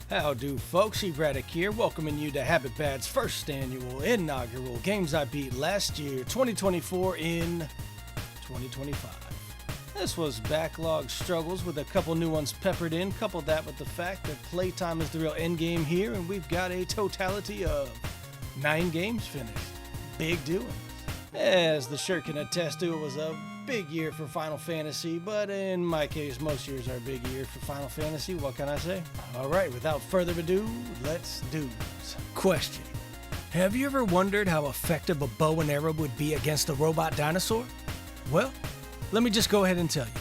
How do folks, Braddock here, welcoming you to Habit Bad's first annual inaugural Games I Beat last year, 2024 in 2025. This was backlog struggles with a couple new ones peppered in, couple that with the fact that playtime is the real endgame here, and we've got a totality of 9 games finished. Big doings. As the shirt can attest to, it was a big year for Final Fantasy, but in my case, most years are a big year for Final Fantasy. What can I say? Alright, without further ado, let's do this. Question. Have you ever wondered how effective a bow and arrow would be against a robot dinosaur? Well, let me just go ahead and tell you.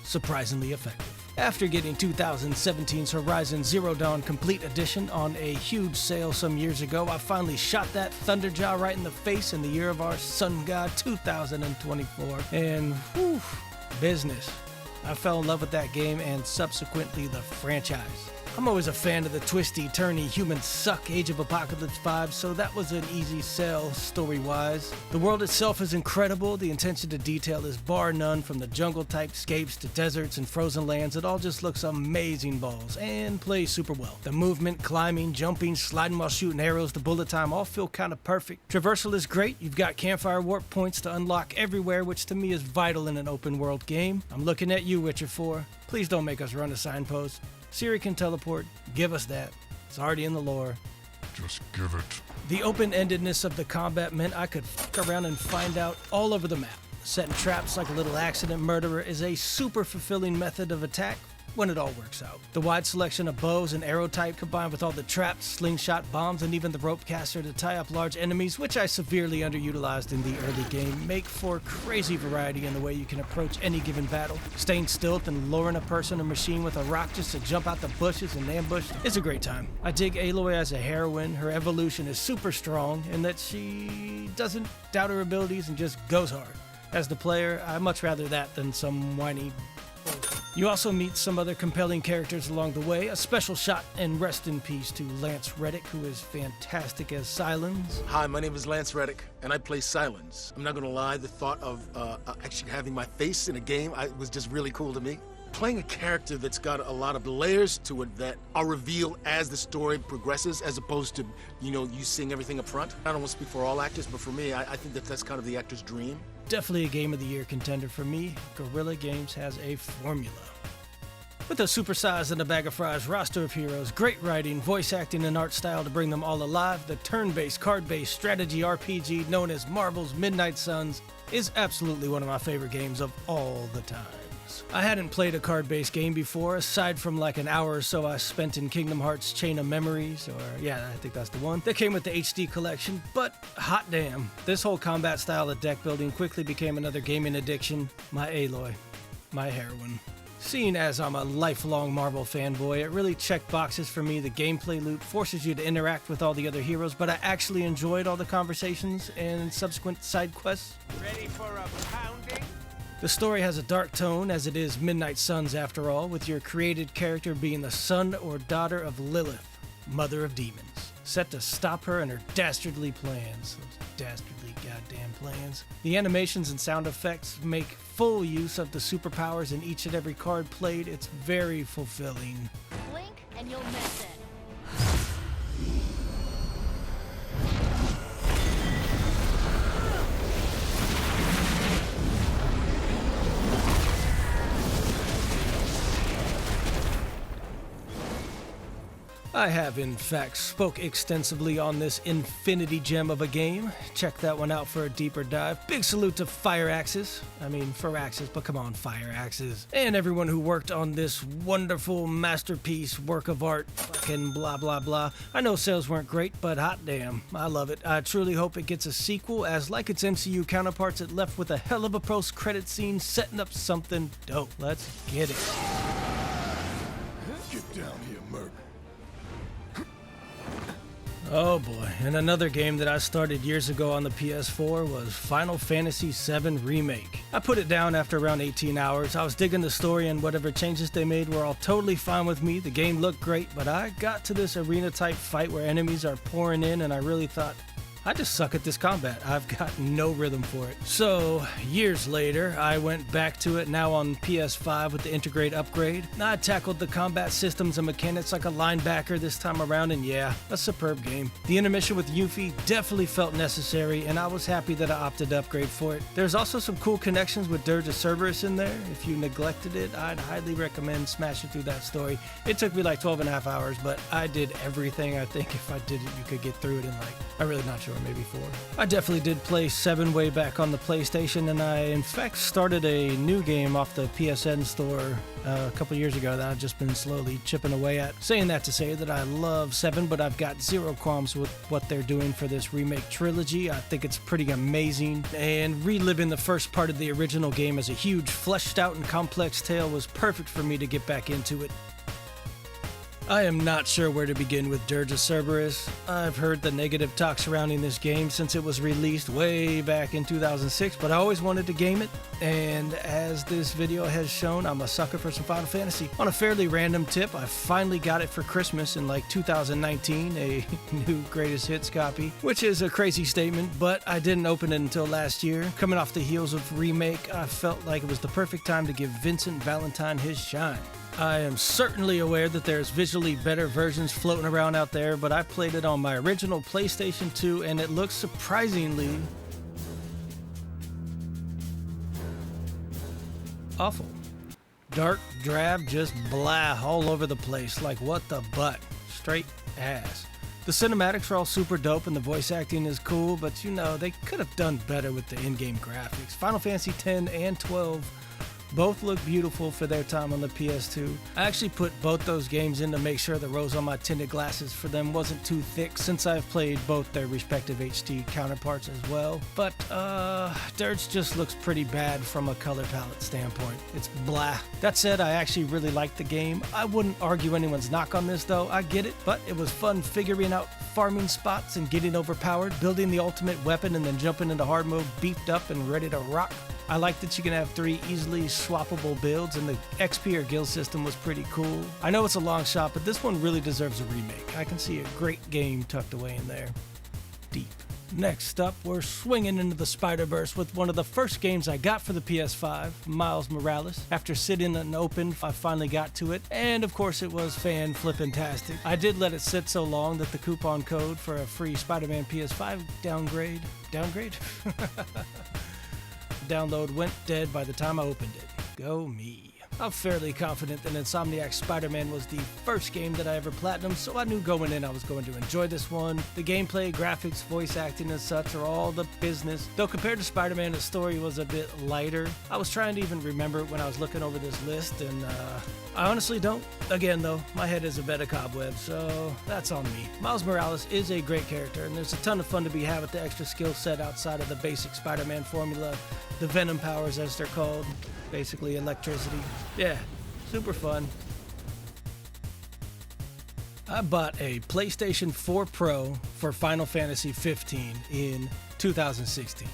Surprisingly effective. After getting 2017's Horizon Zero Dawn Complete Edition on a huge sale some years ago, I finally shot that Thunderjaw right in the face in the year of our Sun God 2024. And whew, business. I fell in love with that game and subsequently the franchise. I'm always a fan of the twisty, turny, human suck Age of Apocalypse vibes, so that was an easy sell story-wise. The world itself is incredible, the attention to detail is bar none, from the jungle-type scapes to deserts and frozen lands. It all just looks amazing balls, and plays super well. The movement, climbing, jumping, sliding while shooting arrows, the bullet time all feel kinda perfect. Traversal is great, you've got campfire warp points to unlock everywhere, which to me is vital in an open world game. I'm looking at you, Witcher 4. Please don't make us run a signpost. Siri can teleport, give us that. It's already in the lore. Just give it. The open-endedness of the combat meant I could fuck around and find out all over the map. Setting traps like a little accident murderer is a super fulfilling method of attack when it all works out. The wide selection of bows and arrow type combined with all the traps, slingshot bombs, and even the rope caster to tie up large enemies, which I severely underutilized in the early game, make for crazy variety in the way you can approach any given battle. Staying still and luring a person or machine with a rock just to jump out the bushes and ambush is a great time. I dig Aloy as a heroine. Her evolution is super strong in that she doesn't doubt her abilities and just goes hard. As the player, I'd much rather that than some whiny. You also meet some other compelling characters along the way. A special shot and rest in peace to Lance Reddick, who is fantastic as Silence. Hi, my name is Lance Reddick, and I play Silence. I'm not gonna lie, the thought of actually having my face in a game was just really cool to me. Playing a character that's got a lot of layers to it that are revealed as the story progresses, as opposed to, you seeing everything up front. I don't want to speak for all actors, but for me, I think that's kind of the actor's dream. Definitely a Game of the Year contender for me. Guerrilla Games has a formula. With a supersized and a bag of fries roster of heroes, great writing, voice acting, and art style to bring them all alive, the turn-based, card-based strategy RPG known as Marvel's Midnight Suns is absolutely one of my favorite games of all the times. I hadn't played a card-based game before, aside from like an hour or so I spent in Kingdom Hearts Chain of Memories, I think that's the one, that came with the HD collection, but hot damn, this whole combat style of deck building quickly became another gaming addiction, my Aloy, my heroine. Seeing as I'm a lifelong Marvel fanboy, it really checked boxes for me. The gameplay loop forces you to interact with all the other heroes, but I actually enjoyed all the conversations and subsequent side quests. Ready for a pounding? The story has a dark tone, as it is Midnight Suns after all, with your created character being the son or daughter of Lilith, mother of demons, set to stop her and her dastardly plans. Those dastardly goddamn plans. The animations and sound effects make full use of the superpowers in each and every card played. It's very fulfilling. Blink and you'll miss it. I have, in fact, spoke extensively on this infinity gem of a game. Check that one out for a deeper dive. Big salute to Firaxis. Firaxis, but come on, Firaxis. And everyone who worked on this wonderful masterpiece, work of art, fucking blah blah blah. I know sales weren't great, but hot damn, I love it. I truly hope it gets a sequel, as like its MCU counterparts, it left with a hell of a post-credit scene setting up something dope. Let's get it. Get down here, Merc. Oh boy, and another game that I started years ago on the PS4 was Final Fantasy VII Remake. I put it down after around 18 hours. I was digging the story, and whatever changes they made were all totally fine with me. The game looked great, but I got to this arena type fight where enemies are pouring in, and I really thought, I just suck at this combat. I've got no rhythm for it. So, years later, I went back to it, now on PS5 with the Integrate upgrade. I tackled the combat systems and mechanics like a linebacker this time around, and yeah, a superb game. The intermission with Yuffie definitely felt necessary, and I was happy that I opted to upgrade for it. There's also some cool connections with Dirge of Cerberus in there. If you neglected it, I'd highly recommend smashing through that story. It took me like 12.5 hours, but I did everything. I think if I did it, you could get through it in like, I'm really not sure, maybe 4. I definitely did play 7 way back on the PlayStation, and I in fact started a new game off the PSN store a couple years ago that I've just been slowly chipping away at. Saying that to say that I love 7, but I've got zero qualms with what they're doing for this remake trilogy. I think it's pretty amazing, and reliving the first part of the original game as a huge, fleshed out and complex tale was perfect for me to get back into it. I am not sure where to begin with Dirge of Cerberus. I've heard the negative talk surrounding this game since it was released way back in 2006, but I always wanted to game it, and as this video has shown, I'm a sucker for some Final Fantasy. On a fairly random tip, I finally got it for Christmas in like 2019, a new greatest hits copy, which is a crazy statement, but I didn't open it until last year. Coming off the heels of Remake, I felt like it was the perfect time to give Vincent Valentine his shine. I am certainly aware that there's visually better versions floating around out there, but I played it on my original PlayStation 2 and it looks surprisingly awful. Dark, drab, just blah all over the place, like what the butt. Straight ass. The cinematics are all super dope and the voice acting is cool, but you know, they could have done better with the in-game graphics. Final Fantasy X and 12 both look beautiful for their time on the PS2. I actually put both those games in to make sure the rose on my tinted glasses for them wasn't too thick, since I've played both their respective HD counterparts as well. But, Dirge just looks pretty bad from a color palette standpoint. It's blah. That said, I actually really liked the game. I wouldn't argue anyone's knock on this though, I get it, but it was fun figuring out farming spots and getting overpowered, building the ultimate weapon and then jumping into hard mode beefed up and ready to rock. I like that you can have 3 easily swappable builds, and the XP or guild system was pretty cool. I know it's a long shot, but this one really deserves a remake. I can see a great game tucked away in there. Deep. Next up, we're swinging into the Spider-Verse with one of the first games I got for the PS5, Miles Morales. After sitting and open, I finally got to it, and of course it was fan-flippin-tastic. I did let it sit so long that the coupon code for a free Spider-Man PS5 downgrade? Download went dead by the time I opened it. Go me. I'm fairly confident that Insomniac's Spider-Man was the first game that I ever platinumed, so I knew going in I was going to enjoy this one. The gameplay, graphics, voice acting and such are all the business. Though compared to Spider-Man, the story was a bit lighter. I was trying to even remember it when I was looking over this list, and I honestly don't. Again though, my head is a bed of cobwebs, so that's on me. Miles Morales is a great character, and there's a ton of fun to be had with the extra skill set outside of the basic Spider-Man formula. The Venom powers, as they're called. Basically electricity. Yeah, super fun. I bought a PlayStation 4 Pro for Final Fantasy 15 in 2016.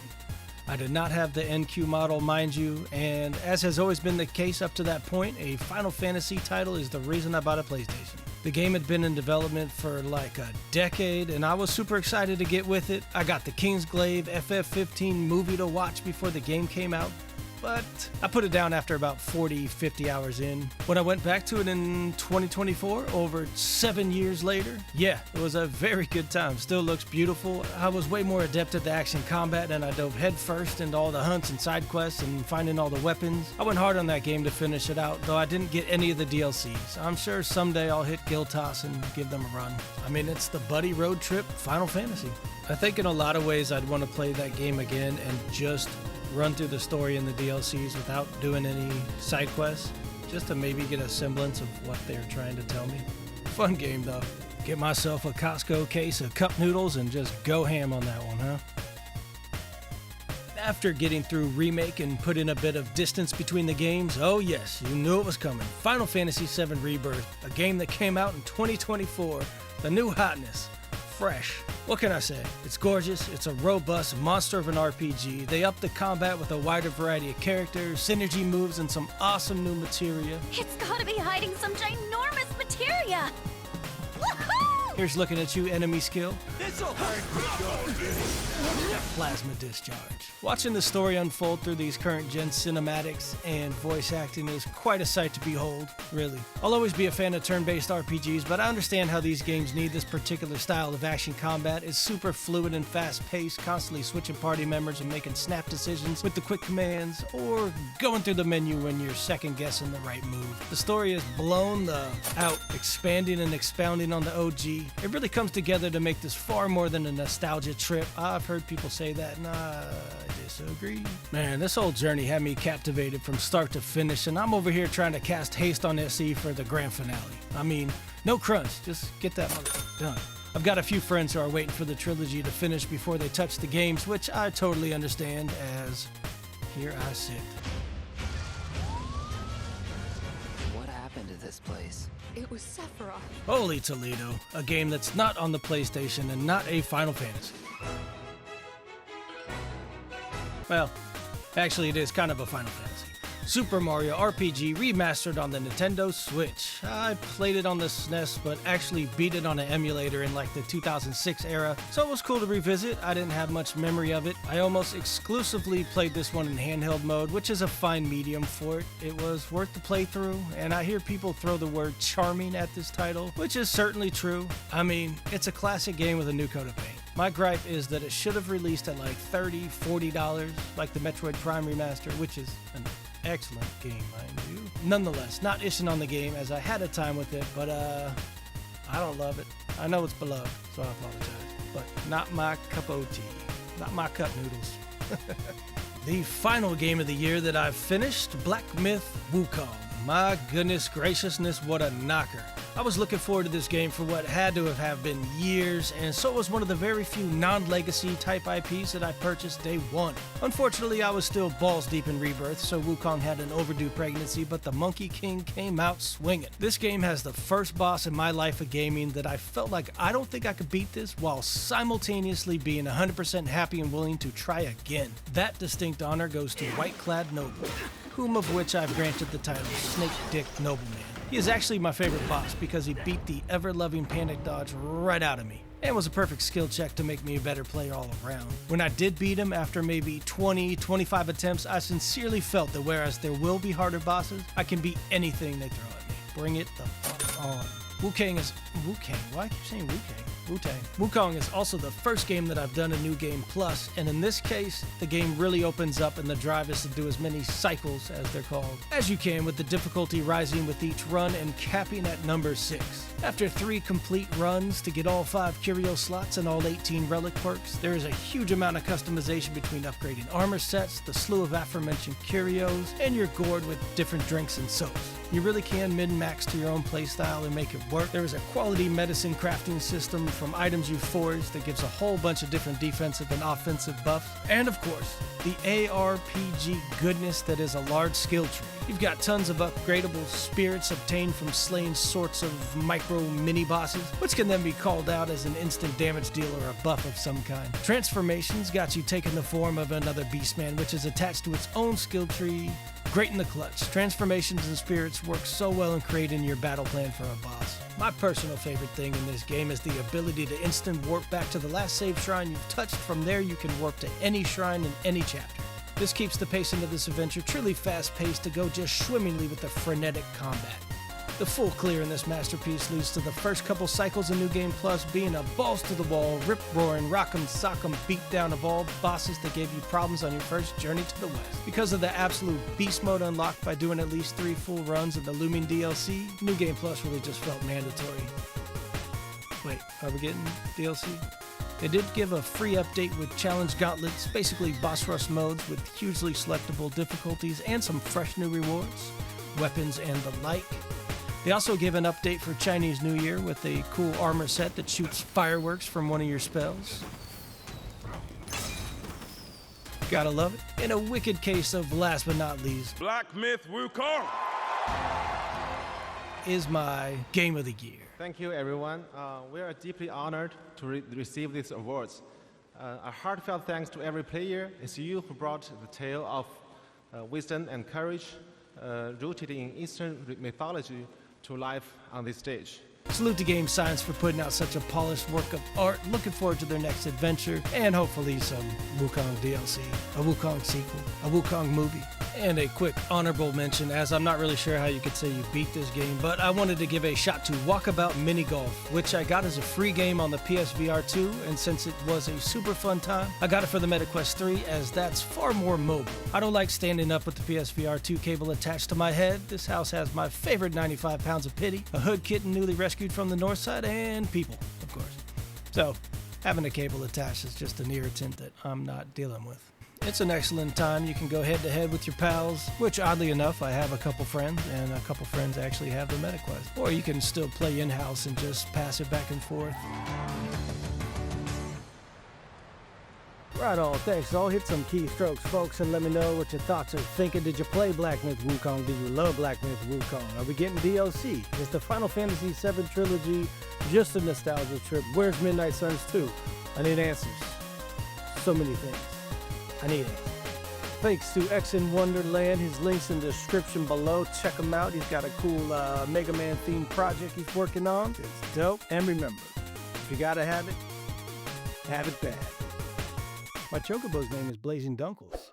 I did not have the NQ model, mind you, and as has always been the case up to that point, a Final Fantasy title is the reason I bought a PlayStation. The game had been in development for like a decade, and I was super excited to get with it. I got the Kingsglaive FF15 movie to watch before the game came out, but I put it down after about 40-50 hours in. When I went back to it in 2024, over 7 years later, yeah, it was a very good time. Still looks beautiful. I was way more adept at the action combat, and I dove headfirst into all the hunts and side quests and finding all the weapons. I went hard on that game to finish it out, though I didn't get any of the DLCs. I'm sure someday I'll hit Guildtoss and give them a run. I mean, it's the buddy road trip Final Fantasy. I think in a lot of ways I'd want to play that game again and just run through the story and the DLCs without doing any side quests, just to maybe get a semblance of what they're trying to tell me. Fun game though. Get myself a Costco case of cup noodles and just go ham on that one, huh? After getting through Remake and putting a bit of distance between the games, oh yes, you knew it was coming. Final Fantasy VII Rebirth, a game that came out in 2024, the new hotness. Fresh. What can I say? It's gorgeous, it's a robust monster of an RPG. They upped the combat with a wider variety of characters, synergy moves, and some awesome new materia. It's gotta be hiding some ginormous materia! Woohoo! Here's looking at you, enemy skill. Plasma discharge. Watching the story unfold through these current gen cinematics and voice acting is quite a sight to behold, really. I'll always be a fan of turn-based RPGs, but I understand how these games need this particular style of action combat. It's super fluid and fast-paced, constantly switching party members and making snap decisions with the quick commands, or going through the menu when you're second-guessing the right move. The story is blown out, expanding and expounding on the OG. It really comes together to make this far more than a nostalgia trip. I've heard people say that, and I disagree. Man, this whole journey had me captivated from start to finish, and I'm over here trying to cast haste on SE for the grand finale. I mean, no crunch, just get that motherfucker done. I've got a few friends who are waiting for the trilogy to finish before they touch the games, which I totally understand, as here I sit. What happened to this place? It was Sephiroth. Holy Toledo, a game that's not on the PlayStation and not a Final Fantasy. Well, actually it is kind of a Final Fantasy. Super Mario RPG remastered on the Nintendo Switch. I played it on the SNES, but actually beat it on an emulator in like the 2006 era, so it was cool to revisit. I didn't have much memory of it. I almost exclusively played this one in handheld mode, which is a fine medium for it. It was worth the playthrough, and I hear people throw the word charming at this title, which is certainly true. I mean, it's a classic game with a new coat of paint. My gripe is that it should have released at like $30, $40, like the Metroid Prime Remaster, which is an excellent game, mind you. Nonetheless, not ishing on the game as I had a time with it, but I don't love it. I know it's beloved, so I apologize, but not my cup of tea, not my cup noodles. The final game of the year that I've finished, Black Myth Wukong. My goodness graciousness, what a knocker. I was looking forward to this game for what had to have been years, and so it was one of the very few non-legacy type IPs that I purchased day one. Unfortunately, I was still balls deep in Rebirth, so Wukong had an overdue pregnancy, but the Monkey King came out swinging. This game has the first boss in my life of gaming that I felt like I don't think I could beat this while simultaneously being 100% happy and willing to try again. That distinct honor goes to White-Clad Noble, whom of which I've granted the title Snake Dick Nobleman. He is actually my favorite boss because he beat the ever-loving panic dodge right out of me, and was a perfect skill check to make me a better player all around. When I did beat him after maybe 20, 25 attempts, I sincerely felt that whereas there will be harder bosses, I can beat anything they throw at me. Bring it the fuck on. Wukong is... Wukong? Why keep saying Wukong? Wu-Tang. Wukong is also the first game that I've done a New Game Plus, and in this case, the game really opens up and the drive is to do as many cycles, as they're called, as you can, with the difficulty rising with each run and capping at number 6. After 3 complete runs to get all 5 curio slots and all 18 relic quirks, there is a huge amount of customization between upgrading armor sets, the slew of aforementioned curios, and your gourd with different drinks and soaps. You really can min-max to your own playstyle and make it work. There is a quality medicine crafting system from items you forge that gives a whole bunch of different defensive and offensive buffs. And of course, the ARPG goodness that is a large skill tree. You've got tons of upgradable spirits obtained from slaying sorts of micro mini-bosses, which can then be called out as an instant damage deal or a buff of some kind. Transformations got you taking the form of another beastman, which is attached to its own skill tree. Great in the clutch. Transformations and spirits work so well in creating your battle plan for a boss. My personal favorite thing in this game is the ability to instant warp back to the last save shrine you've touched. From there you can warp to any shrine in any chapter. This keeps the pacing of this adventure truly fast-paced to go just swimmingly with the frenetic combat. The full clear in this masterpiece leads to the first couple cycles of New Game Plus being a balls-to-the-wall, rip-roaring, rock'em sock'em beatdown of all bosses that gave you problems on your first journey to the west. Because of the absolute beast mode unlocked by doing at least 3 full runs of the looming DLC, New Game Plus really just felt mandatory. Wait, are we getting DLC? They did give a free update with challenge gauntlets, basically boss rush modes with hugely selectable difficulties and some fresh new rewards, weapons and the like. They also gave an update for Chinese New Year with a cool armor set that shoots fireworks from one of your spells. Gotta love it. In a wicked case of last but not least, Black Myth Wukong is my game of the year. Thank you, everyone. We are deeply honored to receive these awards. A heartfelt thanks to every player. It's you who brought the tale of wisdom and courage rooted in Eastern mythology to life on this stage. Salute to Game Science for putting out such a polished work of art. Looking forward to their next adventure and hopefully some Wukong DLC, a Wukong sequel, a Wukong movie. And a quick honorable mention, as I'm not really sure how you could say you beat this game, but I wanted to give a shot to Walkabout Mini Golf, which I got as a free game on the PSVR 2, and since it was a super fun time, I got it for the MetaQuest 3 as that's far more mobile. I don't like standing up with the PSVR 2 cable attached to my head. This house has my favorite 95 pounds of pity, a hood kitten newly rescued from the north side, and people, of course. So, having a cable attached is just an irritant that I'm not dealing with. It's an excellent time. You can go head-to-head with your pals, which oddly enough, I have a couple friends, and a couple friends actually have the MetaQuest. Or you can still play in-house and just pass it back and forth. Right on, thanks. I'll hit some keystrokes, folks, and let me know what your thoughts are thinking. Did you play Black Myth Wukong? Do you love Black Myth Wukong? Are we getting DLC? Is the Final Fantasy VII trilogy just a nostalgia trip? Where's Midnight Suns 2? I need answers. So many things. I need it. Thanks to X in Wonderland. His link's in the description below. Check him out. He's got a cool Mega Man themed project he's working on. It's dope. And remember, if you gotta have it bad. My Chocobo's name is Blazing Dunkles.